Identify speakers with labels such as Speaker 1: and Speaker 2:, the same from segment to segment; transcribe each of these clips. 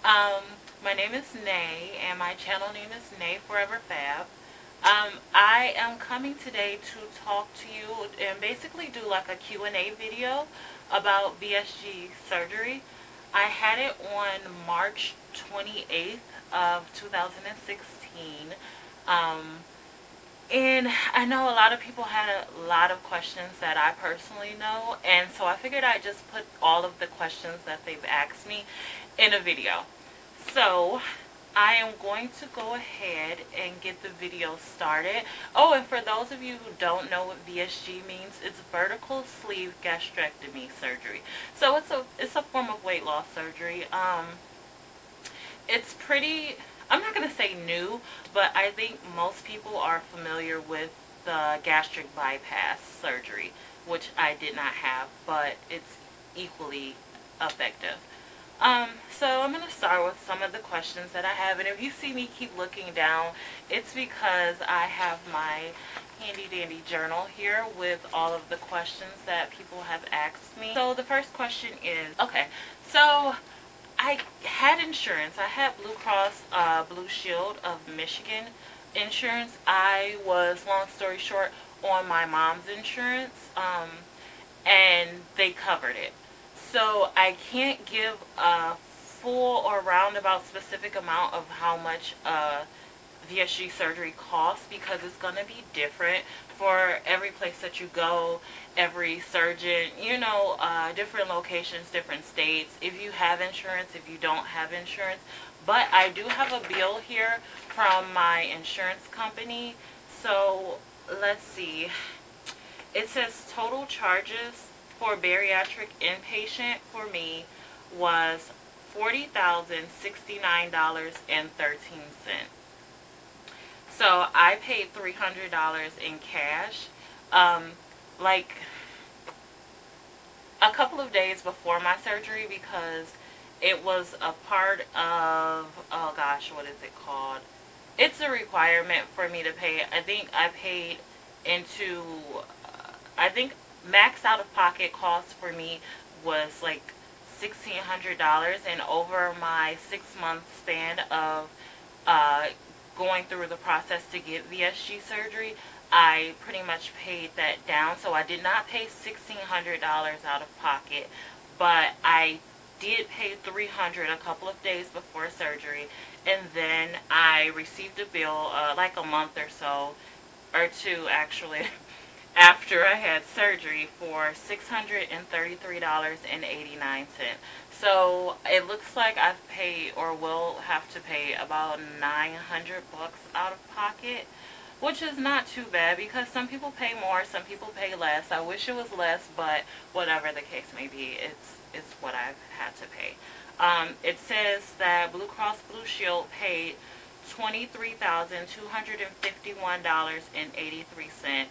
Speaker 1: Um, my name is Nay, and my channel name is Nay Forever Fab. I am coming today to talk to you and basically do like a Q&A video about VSG surgery. I had it on March 28th of 2016. And I know a lot of people had a lot of questions that I personally know, and so I figured I'd just put all of the questions that they've asked me in a video. So I am going to go ahead and get the video started. Oh, and for those of you who don't know what VSG means, it's vertical sleeve gastrectomy surgery. So it's a form of weight loss surgery. It's pretty, I'm not going to say new, but I think most people are familiar with the gastric bypass surgery, which I did not have, but it's equally effective. So I'm going to start with some of the questions that I have, and if you see me keep looking down, it's because I have my handy dandy journal here with all of the questions that people have asked me. So the first question is, okay, so I had insurance. I had Blue Cross Blue Shield of Michigan insurance. I was, long story short, on my mom's insurance, and they covered it. So I can't give a full or roundabout specific amount of how much VSG surgery costs, because it's going to be different for every place that you go, every surgeon, different locations, different states, if you have insurance, if you don't have insurance. But I do have a bill here from my insurance company. So let's see. It says total charges for bariatric inpatient for me was $40,069.13. So I paid $300 in cash, like a couple of days before my surgery, because it was a part of, oh gosh, what is it called? It's a requirement for me to pay. I think I paid into, I think max out of pocket cost for me was like $1,600, and over my 6-month span of going through the process to get VSG surgery, I pretty much paid that down. So I did not pay $1,600 out of pocket, but I did pay $300 a couple of days before surgery, and then I received a bill like a month or so, or two actually, after I had surgery for $633.89. So it looks like I've paid, or will have to pay, about $900 out of pocket, which is not too bad, because some people pay more, some people pay less. I wish it was less, but whatever the case may be, it's what I've had to pay. It says that Blue Cross Blue Shield paid $23,251.83.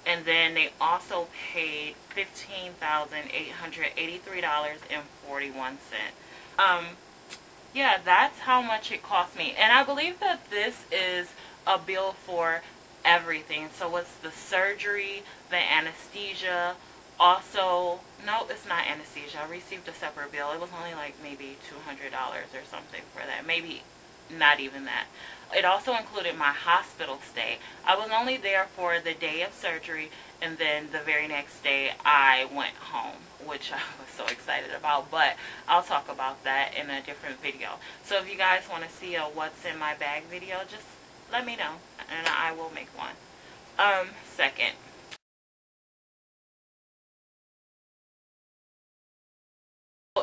Speaker 1: And then they also paid $15,883.41. Yeah, that's how much it cost me. And I believe that this is a bill for everything. So it's the surgery, the anesthesia, also, no, it's not anesthesia. I received a separate bill. It was only like maybe $200 or something for that. Maybe not even that. It also included my hospital stay. I was only there for the day of surgery, and then the very next day I went home, which I was so excited about, but I'll talk about that in a different video. So if you guys want to see a what's in my bag video, just let me know and I will make one. Second,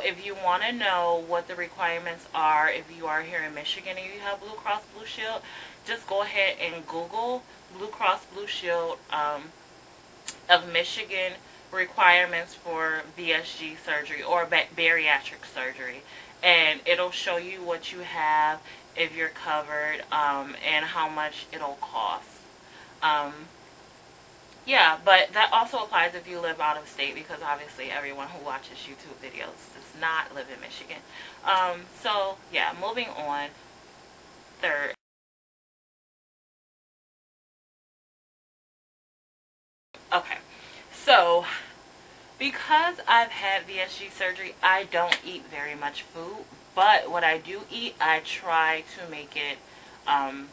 Speaker 1: if you want to know what the requirements are, if you are here in Michigan and you have Blue Cross Blue Shield, just go ahead and Google Blue Cross Blue Shield of Michigan requirements for VSG surgery or bariatric surgery, and it'll show you what you have, if you're covered, and how much it'll cost. Yeah, but that also applies if you live out of state, because obviously everyone who watches YouTube videos does not live in Michigan. So yeah, moving on. Third. Okay, so Because I've had VSG surgery, I don't eat very much food. But what I do eat, I try to make it um,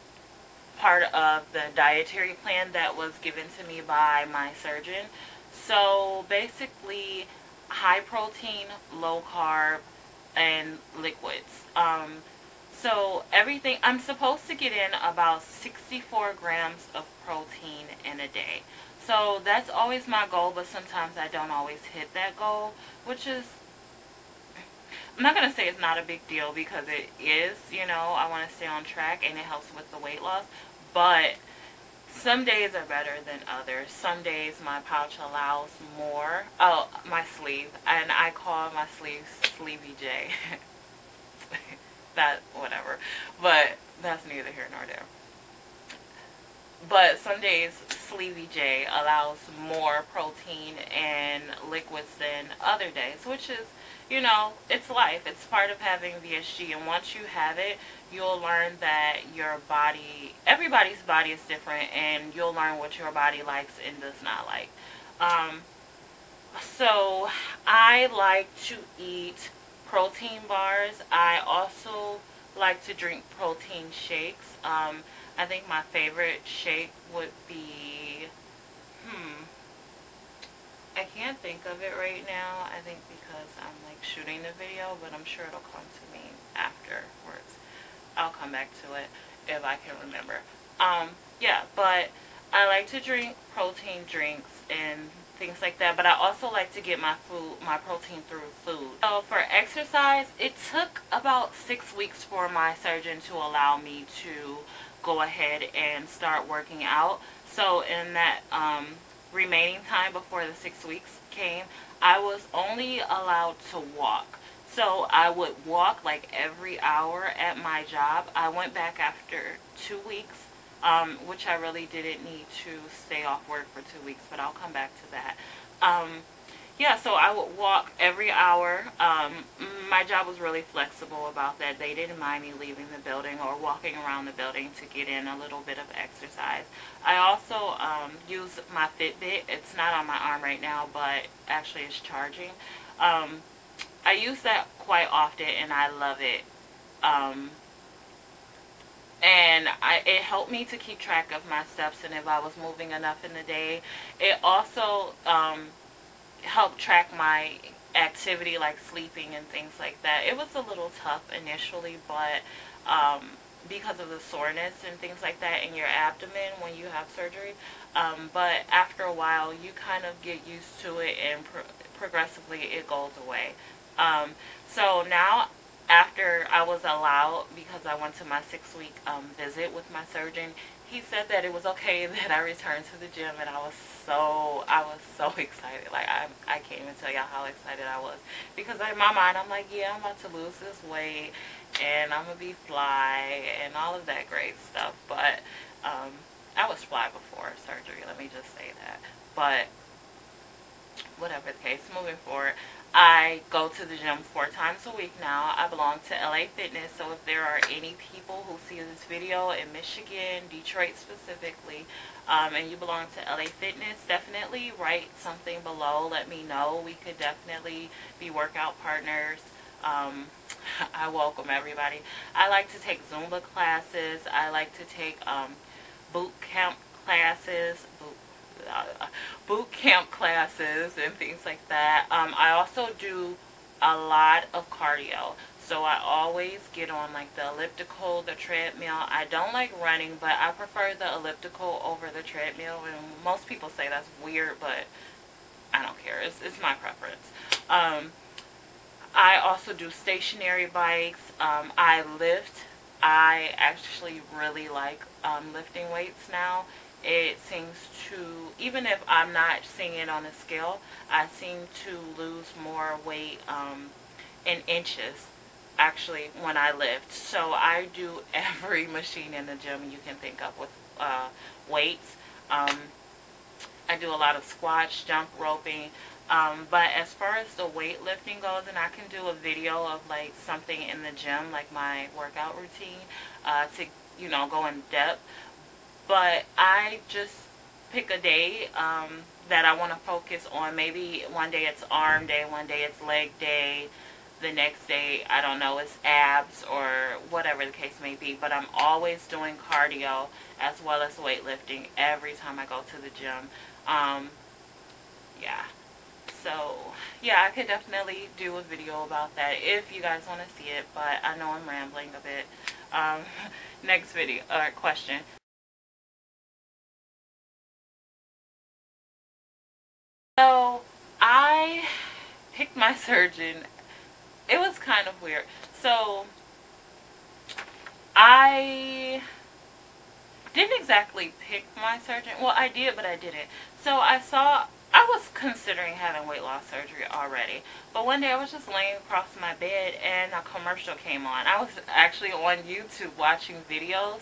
Speaker 1: part of the dietary plan that was given to me by my surgeon. So basically, high protein, low carb, and liquids. So everything, I'm supposed to get in about 64 grams of protein in a day. So that's always my goal, but sometimes I don't always hit that goal, which is, I'm not going to say it's not a big deal because it is, you know, I want to stay on track and it helps with the weight loss. But some days are better than others. Some days my pouch allows more. Oh, my sleeve. And I call my sleeve Sleevey J. That, whatever. But that's neither here nor there. But some days Sleevey J allows more protein and liquids than other days, which is, you know, it's life. It's part of having VSG. And once you have it, you'll learn that your body, everybody's body is different, and you'll learn what your body likes and does not like. So I like to eat protein bars. I also like to drink protein shakes. I think my favorite shake would be, I can't think of it right now. I think because I'm like shooting the video, but I'm sure it'll come to me afterwards. I'll come back to it if I can remember. Yeah, but I like to drink protein drinks and things like that, but I also like to get my protein through food. So for exercise, it took about 6 weeks for my surgeon to allow me to go ahead and start working out. So in that remaining time before the 6 weeks came, I was only allowed to walk. So I would walk like every hour at my job. I went back after 2 weeks, which I really didn't need to stay off work for 2 weeks, but I'll come back to that. Yeah, so I would walk every hour. My job was really flexible about that. They didn't mind me leaving the building or walking around the building to get in a little bit of exercise. I also use my Fitbit. It's not on my arm right now, but actually it's charging. I use that quite often, and I love it. And it helped me to keep track of my steps and if I was moving enough in the day. It also helped track my activity, like sleeping and things like that. It was a little tough initially, but because of the soreness and things like that in your abdomen when you have surgery. But after a while, you kind of get used to it, and progressively it goes away. So now, after I was allowed, because I went to my 6-week visit with my surgeon, he said that it was okay that I returned to the gym, and I was so excited. Like, I can't even tell y'all how excited I was, because in my mind I'm like, yeah, I'm about to lose this weight and I'm gonna be fly and all of that great stuff. But I was fly before surgery, let me just say that. But whatever the case, moving forward, I go to the gym 4 times a week now. I belong to LA Fitness, so if there are any people who see this video in Michigan, Detroit specifically, and you belong to LA Fitness, definitely write something below. Let me know. We could definitely be workout partners. I welcome everybody. I like to take Zumba classes. I like to take boot camp classes, boot camp classes and things like that. I also do a lot of cardio. So I always get on like the elliptical, the treadmill. I don't like running, but I prefer the elliptical over the treadmill. And most people say that's weird, but I don't care. It's my preference. I also do stationary bikes. I lift. I actually really like lifting weights now. It seems to, even if I'm not seeing it on a scale, I seem to lose more weight in inches actually when I lift. So I do every machine in the gym you can think of with weights. I do a lot of squats, jump roping. But as far as the weightlifting goes, and I can do a video of like something in the gym, like my workout routine, to, you know, go in depth. But I just pick a day that I want to focus on. Maybe one day it's arm day, one day it's leg day, the next day, I don't know, it's abs or whatever the case may be. But I'm always doing cardio as well as weightlifting every time I go to the gym. Um, yeah. So, yeah, I could definitely do a video about that if you guys want to see it, but I know I'm rambling a bit. Um, next video, or question. So, I picked my surgeon. It was kind of weird. So, I didn't exactly pick my surgeon. Well, I did, but I didn't. So I was considering having weight loss surgery already. But one day I was just laying across my bed and a commercial came on. I was actually on YouTube watching videos.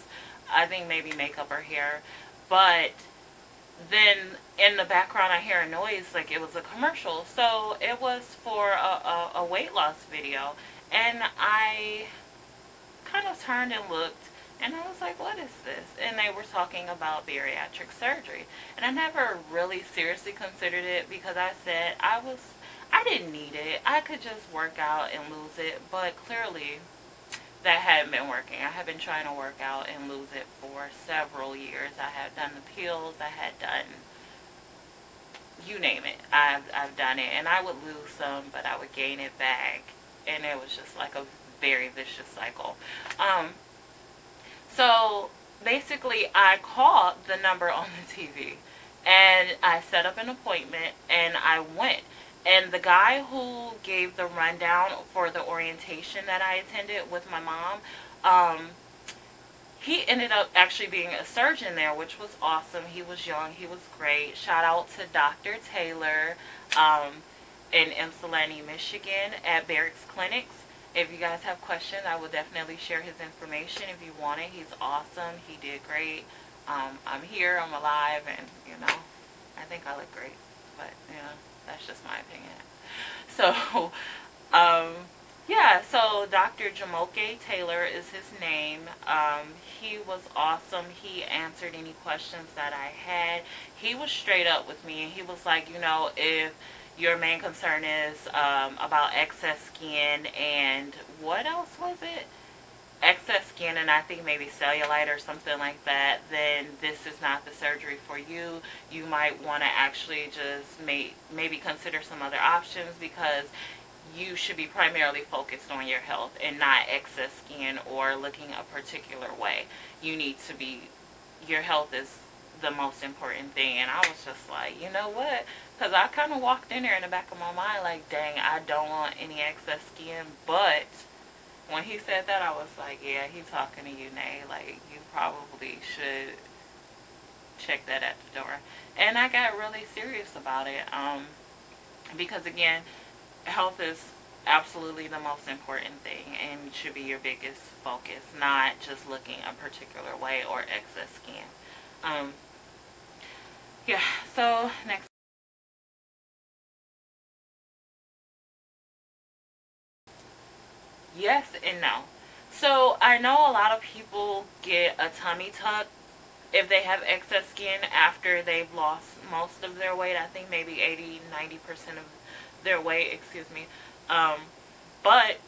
Speaker 1: I think maybe makeup or hair. But then in the background I hear a noise like it was a commercial. So it was for a weight loss video. And I kind of turned and looked, and I was like, what is this? And they were talking about bariatric surgery. And I never really seriously considered it because I said I didn't need it. I could just work out and lose it. But clearly that hadn't been working. I had been trying to work out and lose it for several years. I had done the pills. I had done, you name it. I've done it. And I would lose some, but I would gain it back. And it was just like a very vicious cycle. So basically I called the number on the TV and I set up an appointment and I went. And the guy who gave the rundown for the orientation that I attended with my mom, he ended up actually being a surgeon there, which was awesome. He was young. He was great. Shout out to Dr. Taylor in Ypsilanti, Michigan at Barracks Clinics. If you guys have questions, I will definitely share his information if you want it. He's awesome. He did great. I'm here. I'm alive. And, you know, I think I look great. But, you know, that's just my opinion. So, yeah, so Dr. Jamoke Taylor is his name. He was awesome. He answered any questions that I had. He was straight up with me, and he was like, you know, if your main concern is about excess skin and what else was it? Excess skin and I think maybe cellulite or something like that, then this is not the surgery for you. You might want to actually just maybe consider some other options because you should be primarily focused on your health and not excess skin or looking a particular way. You need to be, your health is the most important thing. And I was just like, you know what? Because I kind of walked in there in the back of my mind like, dang, I don't want any excess skin. But when he said that, I was like, yeah, he's talking to you, Nay. Like, you probably should check that at the door. And I got really serious about it. Because, again, health is absolutely the most important thing and should be your biggest focus, not just looking a particular way or excess skin. Yeah, so next. Yes and no. So I know a lot of people get a tummy tuck if they have excess skin after they've lost most of their weight. I think maybe 80-90% of their weight, excuse me. But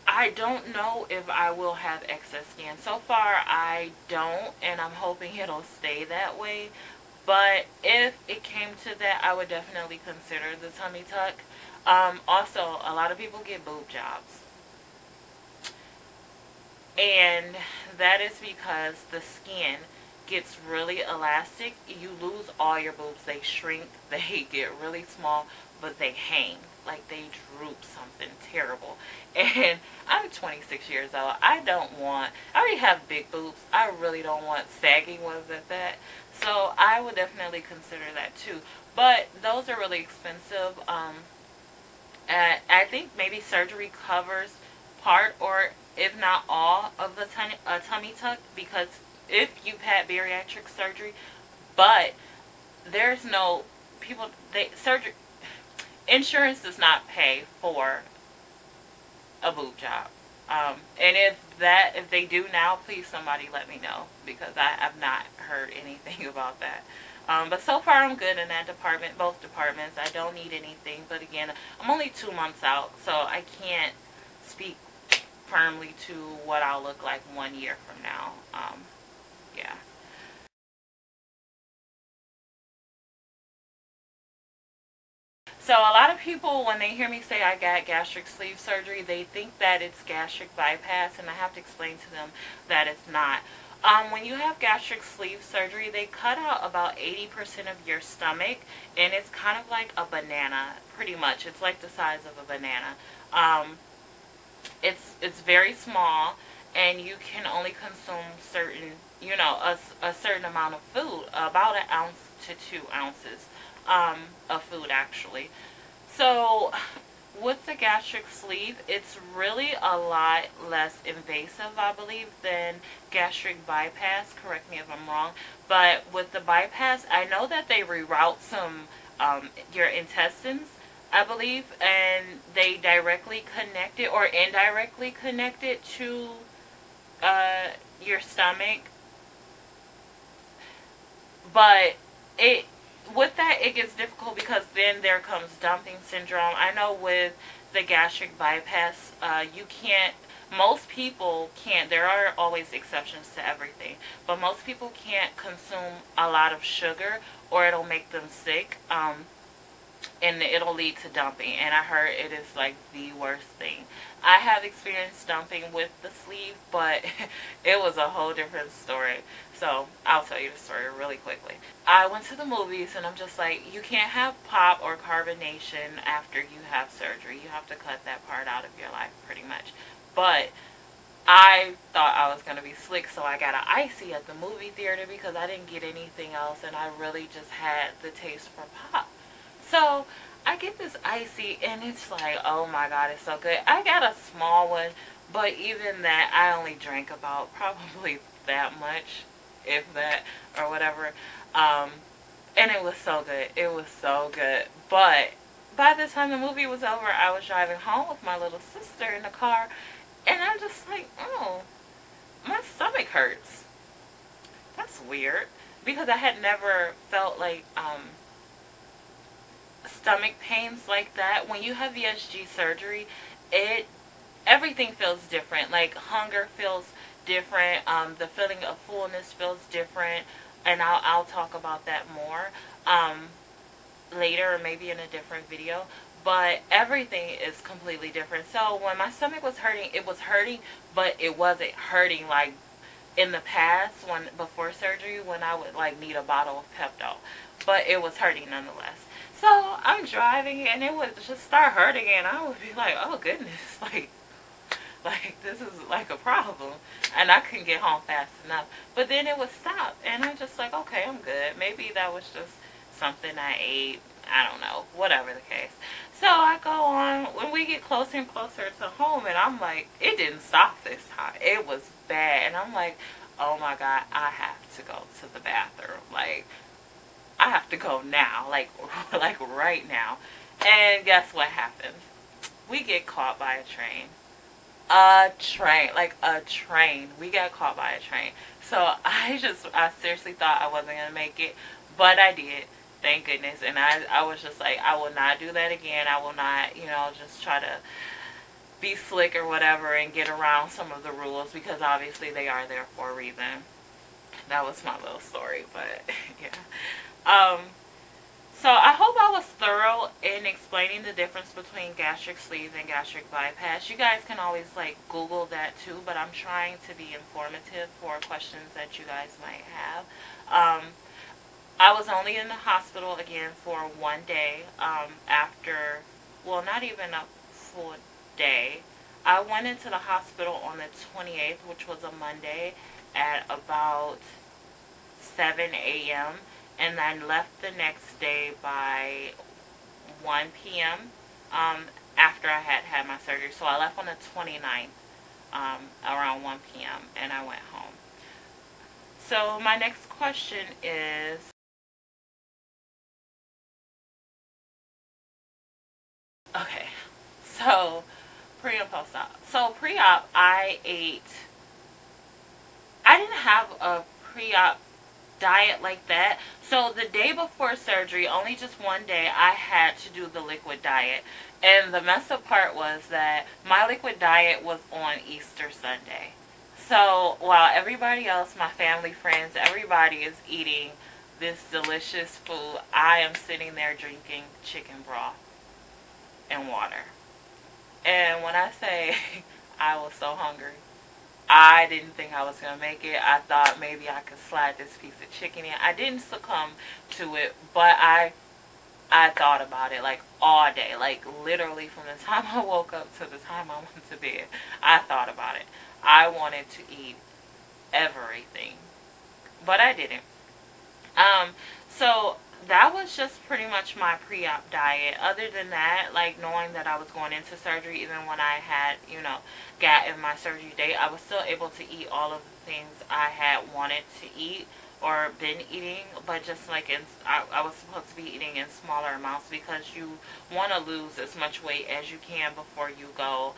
Speaker 1: I don't know if I will have excess skin. So far I don't, and I'm hoping it'll stay that way. But if it came to that, I would definitely consider the tummy tuck. Also, a lot of people get boob jobs. And that is because the skin gets really elastic. You lose all your boobs. They shrink. They get really small, but they hang. Like they droop something terrible. And I'm 26 years old. I already have big boobs. I really don't want sagging ones at that. So I would definitely consider that too. But those are really expensive. I think maybe surgery covers part or if not all of the tummy tuck, because if you've had bariatric surgery, but there's no insurance does not pay for a boob job. And if they do now, please somebody let me know, because I have not heard anything about that. But so far I'm good in that department, both departments. I don't need anything. But again, I'm only 2 months out, so I can't speak firmly to what I'll look like 1 year from now. Yeah. So a lot of people, when they hear me say I got gastric sleeve surgery, they think that it's gastric bypass, and I have to explain to them that it's not. When you have gastric sleeve surgery, they cut out about 80% of your stomach, and it's kind of like a banana, pretty much. It's like the size of a banana. Um, it's very small, and you can only consume certain, a certain amount of food, about an ounce to 2 ounces of food actually. So with the gastric sleeve, it's really a lot less invasive, I believe, than gastric bypass. Correct me if I'm wrong. But with the bypass, I know that they reroute some your intestines, I believe, and they directly connect it or indirectly connect it to uh, your stomach. But it with that, it gets difficult, because then there comes dumping syndrome. I know with the gastric bypass, you can't. Most people can't. There are always exceptions to everything, but most people can't consume a lot of sugar, or it'll make them sick. And it'll lead to dumping. And I heard it is like the worst thing. I have experienced dumping with the sleeve, but it was a whole different story. So I'll tell you the story really quickly. I went to the movies, and I'm just like, you can't have pop or carbonation after you have surgery. You have to cut that part out of your life, pretty much. But I thought I was going to be slick, so I got an icy at the movie theater because I didn't get anything else, and I really just had the taste for pop. So I get this icy, and it's like, oh my god, it's so good. I got a small one, but even that, I only drank about probably that much, if that, or whatever. Um, and it was so good. It was so good. But by the time the movie was over, I was driving home with my little sister in the car, and I'm just like, oh, my stomach hurts. That's weird. Because I had never felt like stomach pains like that. When you have VSG surgery, it everything feels different. Like hunger feels different. The feeling of fullness feels different, and I'll talk about that more later, or maybe in a different video. But everything is completely different. So when my stomach was hurting, it was hurting, but it wasn't hurting like in the past, when before surgery, when I would like need a bottle of Pepto, but it was hurting nonetheless. So I'm driving, and it would just start hurting, and I would be like, oh goodness, like this is like a problem, and I couldn't get home fast enough. But then it would stop, and I'm just like, okay, I'm good. Maybe that was just something I ate. I don't know, whatever the case. So I go on, when we get closer and closer to home, and I'm like, it didn't stop this time. It was bad, and I'm like, oh my god, I have to go to the bathroom. Like, I have to go now, like right now. And guess what happens? We get caught by a train. A train, like a train. We got caught by a train. So I seriously thought I wasn't gonna make it, but I did. Thank goodness. And I was just like, I will not do that again. I will not, just try to be slick or whatever and get around some of the rules, because obviously they are there for a reason. That was my little story, but yeah. So I hope I was thorough in explaining the difference between gastric sleeve and gastric bypass. You guys can always like Google that too, but I'm trying to be informative for questions that you guys might have. I was only in the hospital again for 1 day after, well, not even a full day. I went into the hospital on the 28th, which was a Monday, at about 7 a.m. and then left the next day by 1 p.m. After I had had my surgery. So I left on the 29th around 1 p.m. and I went home. So my next question is, okay, so pre and post op. So pre-op, I didn't have a pre-op diet like that. So the day before surgery, only just one day, I had to do the liquid diet. And the messed up part was that my liquid diet was on Easter Sunday. So while everybody else, my family, friends, everybody is eating this delicious food, I am sitting there drinking chicken broth and water. And when I say I was so hungry, I didn't think I was going to make it. I thought maybe I could slide this piece of chicken in. I didn't succumb to it, but I thought about it like all day. Like literally from the time I woke up to the time I went to bed, I thought about it. I wanted to eat everything, but I didn't. Um, so that was just pretty much my pre-op diet. Other than that, like knowing that I was going into surgery, even when I had, got in my surgery date, I was still able to eat all of the things I had wanted to eat or been eating, but just like I was supposed to be eating in smaller amounts because you want to lose as much weight as you can before you go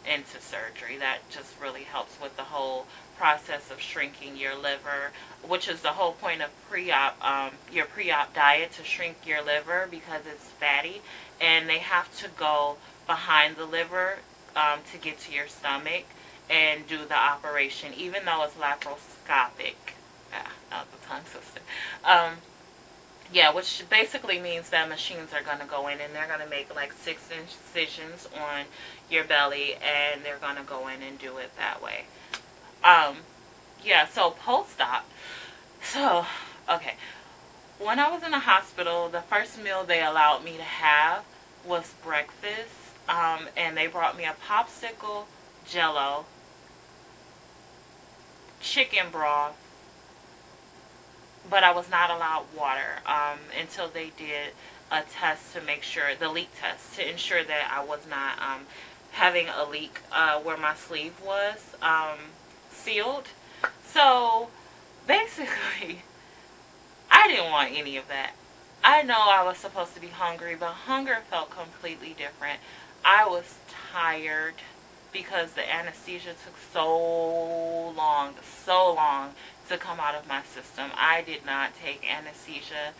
Speaker 1: into surgery. That just really helps with the whole process of shrinking your liver, which is the whole point of pre-op, your pre-op diet, to shrink your liver because it's fatty, and they have to go behind the liver to get to your stomach and do the operation, even though it's laparoscopic. That was a tongue twister. Yeah, which basically means that machines are going to go in and they're going to make like 6 incisions on your belly, and they're going to go in and do it that way. Yeah, so post-op. So, okay. When I was in the hospital, the first meal they allowed me to have was breakfast. And they brought me a popsicle, Jello, chicken broth, but I was not allowed water until they did a test to make sure, the leak test, to ensure that I was not having a leak where my sleeve was sealed. So basically, I didn't want any of that. I know I was supposed to be hungry, but hunger felt completely different. I was tired because the anesthesia took so long to come out of my system. I did not take anesthesia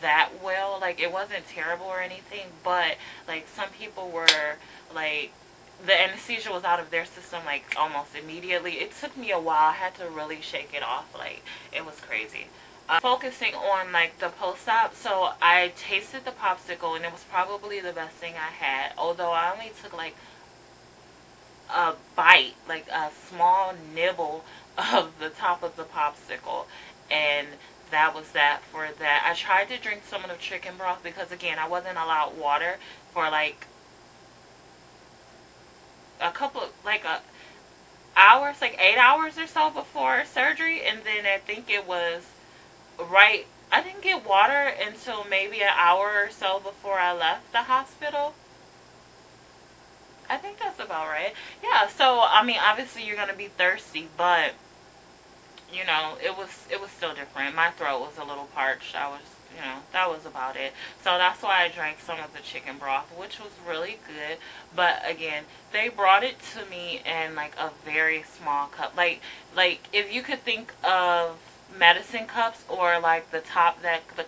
Speaker 1: that well. Like, it wasn't terrible or anything, but like some people were like, the anesthesia was out of their system like almost immediately. It took me a while. I had to really shake it off. Like, it was crazy. Focusing on like the post-op, so I tasted the popsicle and it was probably the best thing I had, although I only took like a bite, like a small nibble of the top of the popsicle, and that was that for that. I tried to drink some of the chicken broth because again, I wasn't allowed water for like a couple, like hours, like 8 hours or so before surgery, and then I think it was I didn't get water until maybe an hour or so before I left the hospital. I think that's about right. Yeah, so I mean, obviously you're gonna be thirsty, but it was still different. My throat was a little parched. I was, that was about it. So that's why I drank some of the chicken broth, which was really good. But again, they brought it to me in like a very small cup. Like if you could think of medicine cups, or like the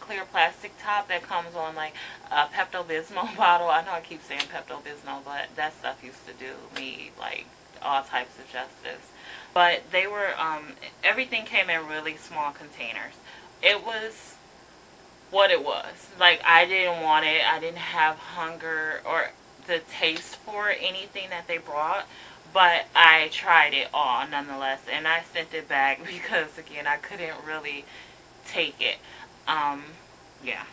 Speaker 1: clear plastic top that comes on like a Pepto-Bismol bottle. I know I keep saying Pepto-Bismol, but that stuff used to do me like all types of justice. But they were everything came in really small containers. It was what it was. Like, I didn't want it. I didn't have hunger or the taste for anything that they brought. But I tried it all nonetheless, and I sent it back because, again, I couldn't really take it. Yeah.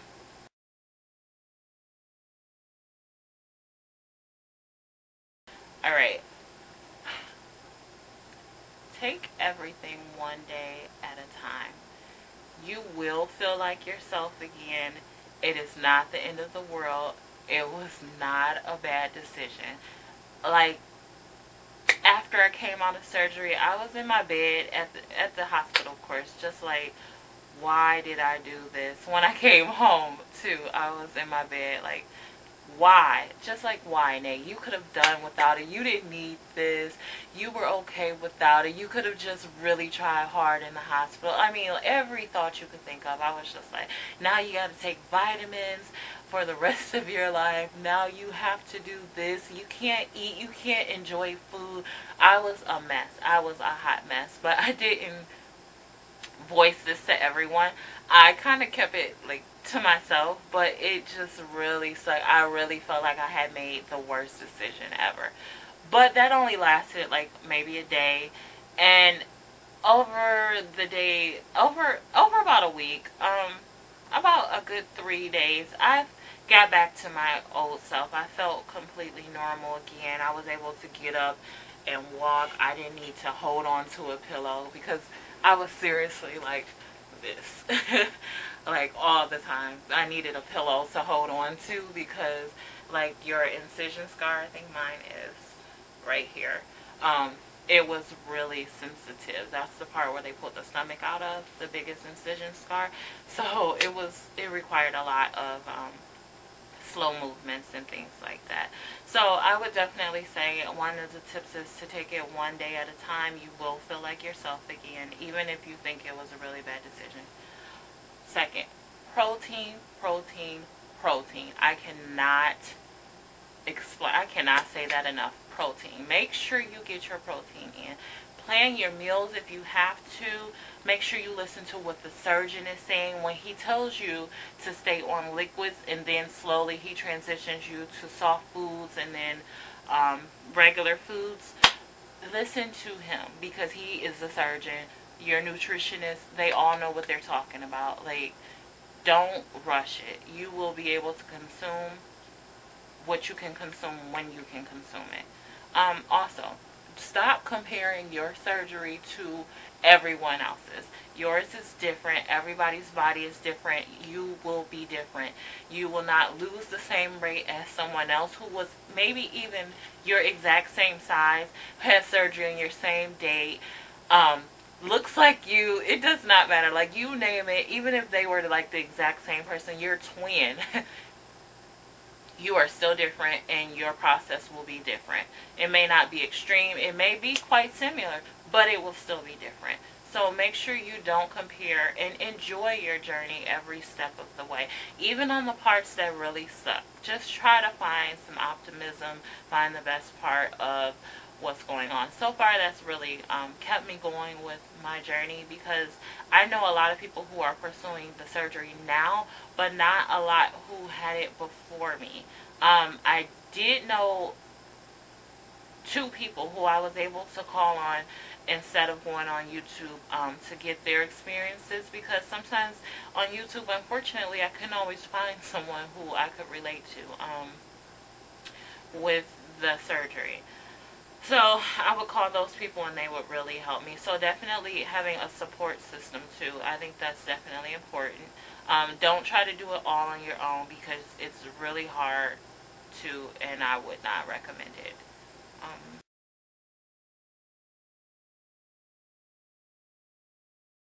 Speaker 1: Alright. Take everything one day at a time. You will feel like yourself again. It is not the end of the world. It was not a bad decision. Like, after I came out of surgery, I was in my bed at the hospital, of course, just like, why did I do this? When I came home, too, I was in my bed, like, Why? Just like, why, Nate? You could have done without it. You didn't need this. You were okay without it. You could have just really tried hard in the hospital. I mean, every thought you could think of. I was just like, now you got to take vitamins for the rest of your life. Now you have to do this. You can't eat. You can't enjoy food. I was a mess. I was a hot mess. But I didn't voice this to everyone. I kind of kept it like to myself, but it just really sucked. I really felt like I had made the worst decision ever. But that only lasted like maybe a day, and over the day, over about a week, about a good 3 days, I got back to my old self. I felt completely normal again. I was able to get up and walk. I didn't need to hold on to a pillow because I was seriously like this. Like all the time. I needed a pillow to hold on to because like your incision scar, I think mine is right here. It was really sensitive. That's the part where they pulled the stomach out of, the biggest incision scar. So it required a lot of slow movements and things like that. So I would definitely say one of the tips is to take it one day at a time. You will feel like yourself again, even if you think it was a really bad decision. Second, protein, protein, protein. I cannot explain. I cannot say that enough. Protein. Make sure you get your protein in. Plan your meals if you have to. Make sure you listen to what the surgeon is saying. When he tells you to stay on liquids and then slowly he transitions you to soft foods and then regular foods, listen to him because he is a surgeon. Your nutritionist, they all know what they're talking about. Like, don't rush it. You will be able to consume what you can consume when you can consume it. Also, stop comparing your surgery to everyone else's. Yours is different. Everybody's body is different. You will be different. You will not lose the same rate as someone else who was maybe even your exact same size, had surgery on your same date, looks like you. It does not matter. Like, you name it, even if they were like the exact same person, your twin, you are still different and your process will be different. It may not be extreme. It may be quite similar, but it will still be different. So make sure you don't compare and enjoy your journey every step of the way, even on the parts that really suck. Just try to find some optimism, find the best part of what's going on. So far, that's really kept me going with my journey because I know a lot of people who are pursuing the surgery now, but not a lot who had it before me. I did know two people who I was able to call on instead of going on YouTube to get their experiences, because sometimes on YouTube, unfortunately, I couldn't always find someone who I could relate to with the surgery. So I would call those people and they would really help me. So definitely having a support system too. I think that's definitely important. Don't try to do it all on your own because it's really hard to, and I would not recommend it.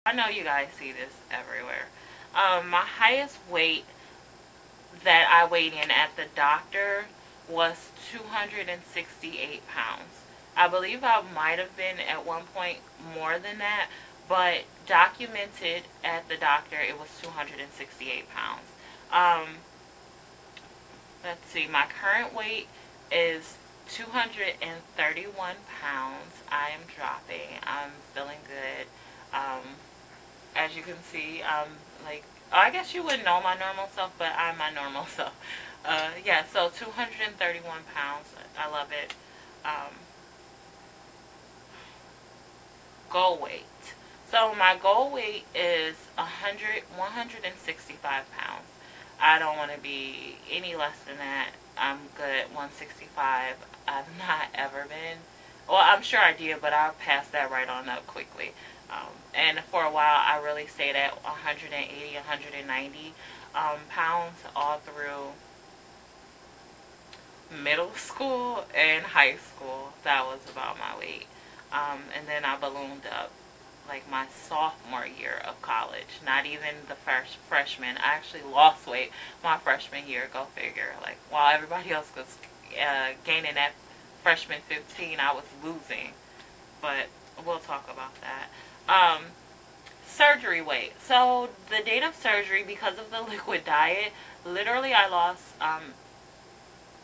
Speaker 1: I know you guys see this everywhere. My highest weight that I weighed in at the doctor was 268 pounds. I believe I might have been at one point more than that, but documented at the doctor it was 268 pounds. Let's see, my current weight is 231 pounds. I am dropping. I'm feeling good. As you can see, like, I guess you wouldn't know my normal self, but I'm my normal self. Yeah, so 231 pounds. I love it. Um, Goal weight. So my goal weight is 165 pounds. I don't want to be any less than that. I'm good at 165. I've not ever been. Well, I'm sure I did, but I'll pass that right on up quickly. And for a while, I really stayed at 180, 190 pounds all through middle school and high school. That was about my weight. And then I ballooned up like my sophomore year of college, not even the first freshman. I actually lost weight my freshman year, go figure. Like, while everybody else was gaining that freshman 15, I was losing. But we'll talk about that. Surgery weight. So the date of surgery, because of the liquid diet, literally I lost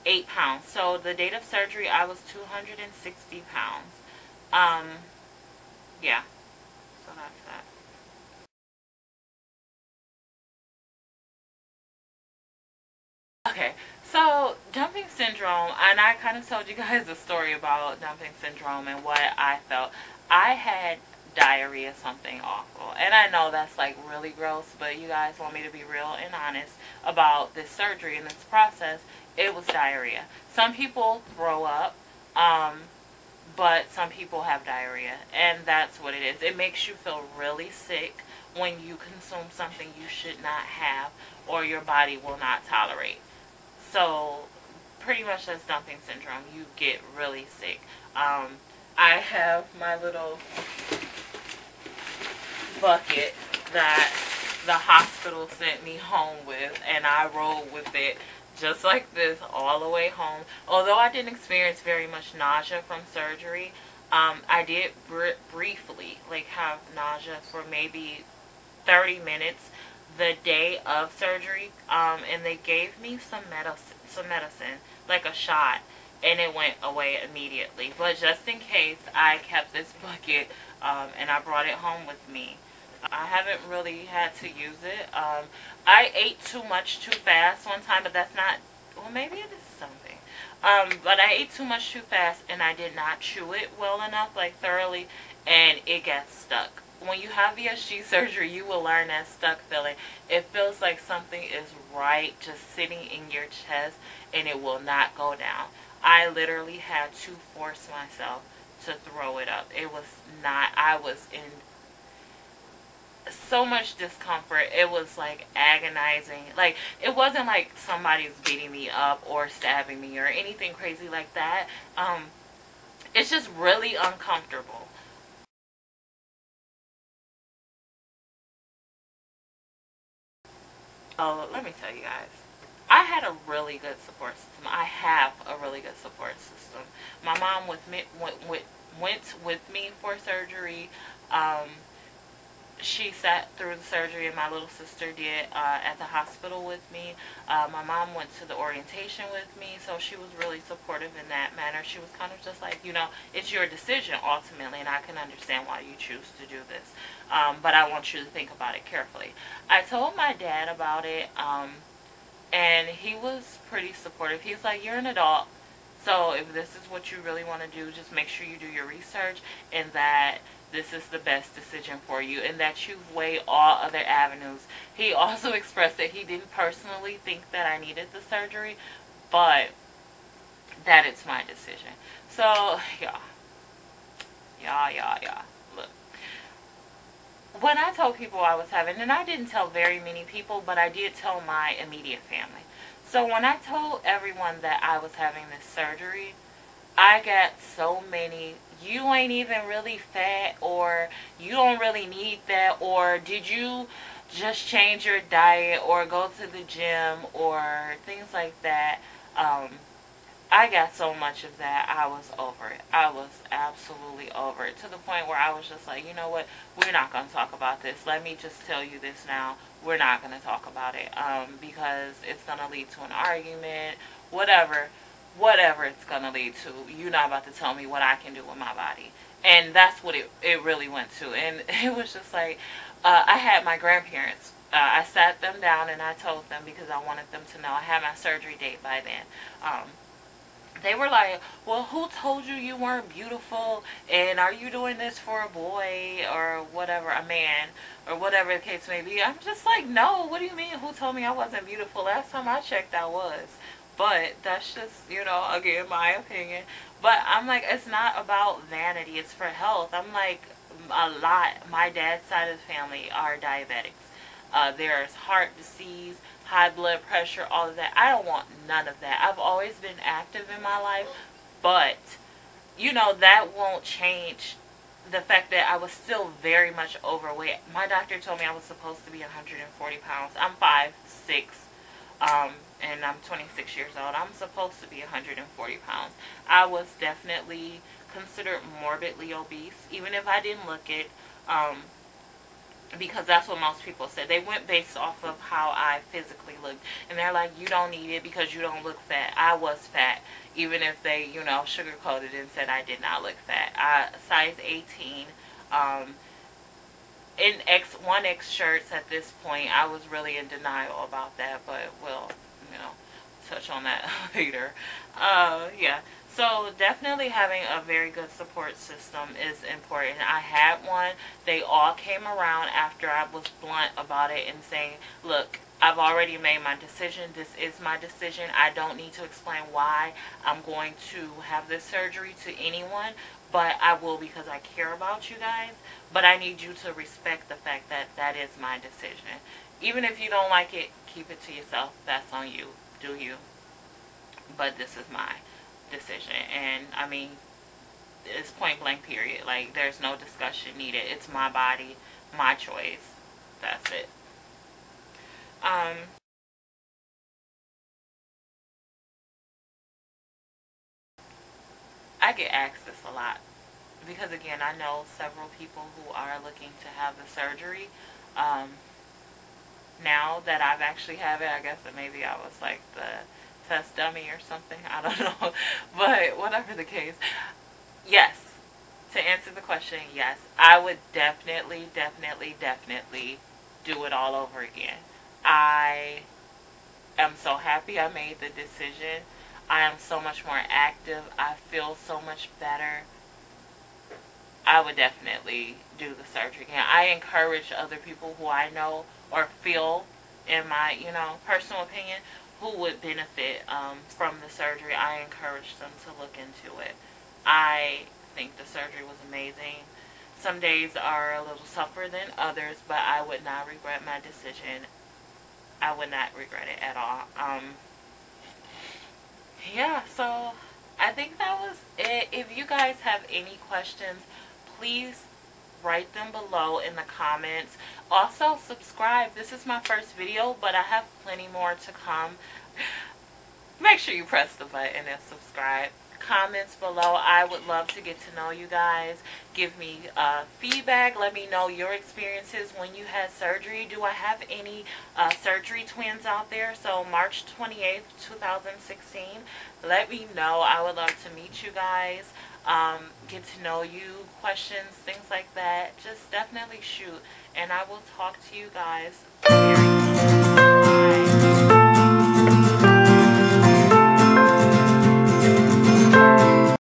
Speaker 1: 8 pounds. So the date of surgery, I was 260 pounds. Um, yeah. So that's that. Okay, so dumping syndrome, and I kind of told you guys a story about dumping syndrome and what I felt. I had diarrhea, something awful. And I know that's like really gross, but you guys want me to be real and honest about this surgery and this process. It was diarrhea. Some people throw up, but some people have diarrhea, and that's what it is. It makes you feel really sick when you consume something you should not have or your body will not tolerate. So pretty much that's dumping syndrome. You get really sick. I have my little bucket that the hospital sent me home with, and I rolled with it just like this all the way home. Although I didn't experience very much nausea from surgery, I did briefly like have nausea for maybe 30 minutes the day of surgery, and they gave me some medicine, like a shot, and it went away immediately. But just in case, I kept this bucket, and I brought it home with me. I haven't really had to use it. I ate too much too fast one time, but that's not, well, maybe it is something. But I ate too much too fast, and I did not chew it well enough, like thoroughly, and it gets stuck. When you have VSG surgery, you will learn that stuck feeling. It feels like something is right just sitting in your chest, and it will not go down. I literally had to force myself to throw it up. It was not, I was in so much discomfort. It was like agonizing. Like, it wasn't like somebody's beating me up or stabbing me or anything crazy like that. It's just really uncomfortable. Oh, let me tell you guys. I had a really good support system. I have a really good support system. My mom went with me for surgery. Um, she sat through the surgery, and my little sister did at the hospital with me. My mom went to the orientation with me, so she was really supportive in that manner. She was kind of just like, it's your decision ultimately, and I can understand why you choose to do this. But I want you to think about it carefully. I told my dad about it, and he was pretty supportive. He was like, you're an adult, so if this is what you really want to do, just make sure you do your research, and that this is the best decision for you, and that you weigh all other avenues. He also expressed that he didn't personally think that I needed the surgery, but that it's my decision. So, yeah. Look, when I told people I was having, and I didn't tell very many people, but I did tell my immediate family. So when I told everyone that I was having this surgery, I got so many, you ain't even really fat, or you don't really need that, or did you just change your diet or go to the gym or things like that. I got so much of that, I was over it. I was absolutely over it, to the point where I was just like, you know what, we're not going to talk about this. Let me just tell you this now. We're not going to talk about it, because it's going to lead to an argument, whatever it's going to lead to. You're not about to tell me what I can do with my body. And that's what it really went to. And it was just like, I had my grandparents. I sat them down and I told them, because I wanted them to know I had my surgery date by then. They were like, well, who told you you weren't beautiful? And are you doing this for a boy or whatever, a man, or whatever the case may be? I'm just like, no, what do you mean, who told me I wasn't beautiful? Last time I checked, I was. But that's just, again, my opinion. But I'm like, it's not about vanity. It's for health. I'm like, my dad's side of the family are diabetics. There's heart disease, high blood pressure, all of that. I don't want none of that. I've always been active in my life, but, that won't change the fact that I was still very much overweight. My doctor told me I was supposed to be 140 pounds. I'm 5'6", and I'm 26 years old. I'm supposed to be 140 pounds. I was definitely considered morbidly obese, even if I didn't look it. Because that's what most people said. They went based off of how I physically looked. And they're like, you don't need it because you don't look fat. I was fat, even if they, sugarcoated and said I did not look fat. Size 18. In 1X shirts at this point. I was really in denial about that, but we'll, touch on that later. Yeah. So definitely having a very good support system is important. I had one. They all came around after I was blunt about it and saying, look, I've already made my decision. This is my decision. I don't need to explain why I'm going to have this surgery to anyone, but I will because I care about you guys. But I need you to respect the fact that that is my decision. Even if you don't like it, keep it to yourself. That's on you. Do you. But this is my decision. And I mean, it's point blank period. Like, there's no discussion needed. It's my body, my choice. That's it. I get asked this a lot because, again, I know several people who are looking to have the surgery. Now that I've actually have it, I guess that maybe I was like the test dummy or something. I don't know. But whatever the case, yes. To answer the question, yes. I would definitely, definitely, definitely do it all over again. I am so happy I made the decision. I am so much more active. I feel so much better. I would definitely do the surgery again. I encourage other people who I know or feel, in my, personal opinion, who would benefit from the surgery. I encourage them to look into it. I think the surgery was amazing. Some days are a little tougher than others, but I would not regret my decision. I would not regret it at all. Yeah, so I think that was it. If you guys have any questions, please write them below in the comments. Also, subscribe. This is my first video, but I have plenty more to come. Make sure you press the button and subscribe. Comments below. I would love to get to know you guys. Give me feedback. Let me know your experiences when you had surgery. Do I have any surgery twins out there? So March 28th, 2016. Let me know. I would love to meet you guys. Get to know you, questions, things like that. Just definitely shoot. And I will talk to you guys very soon.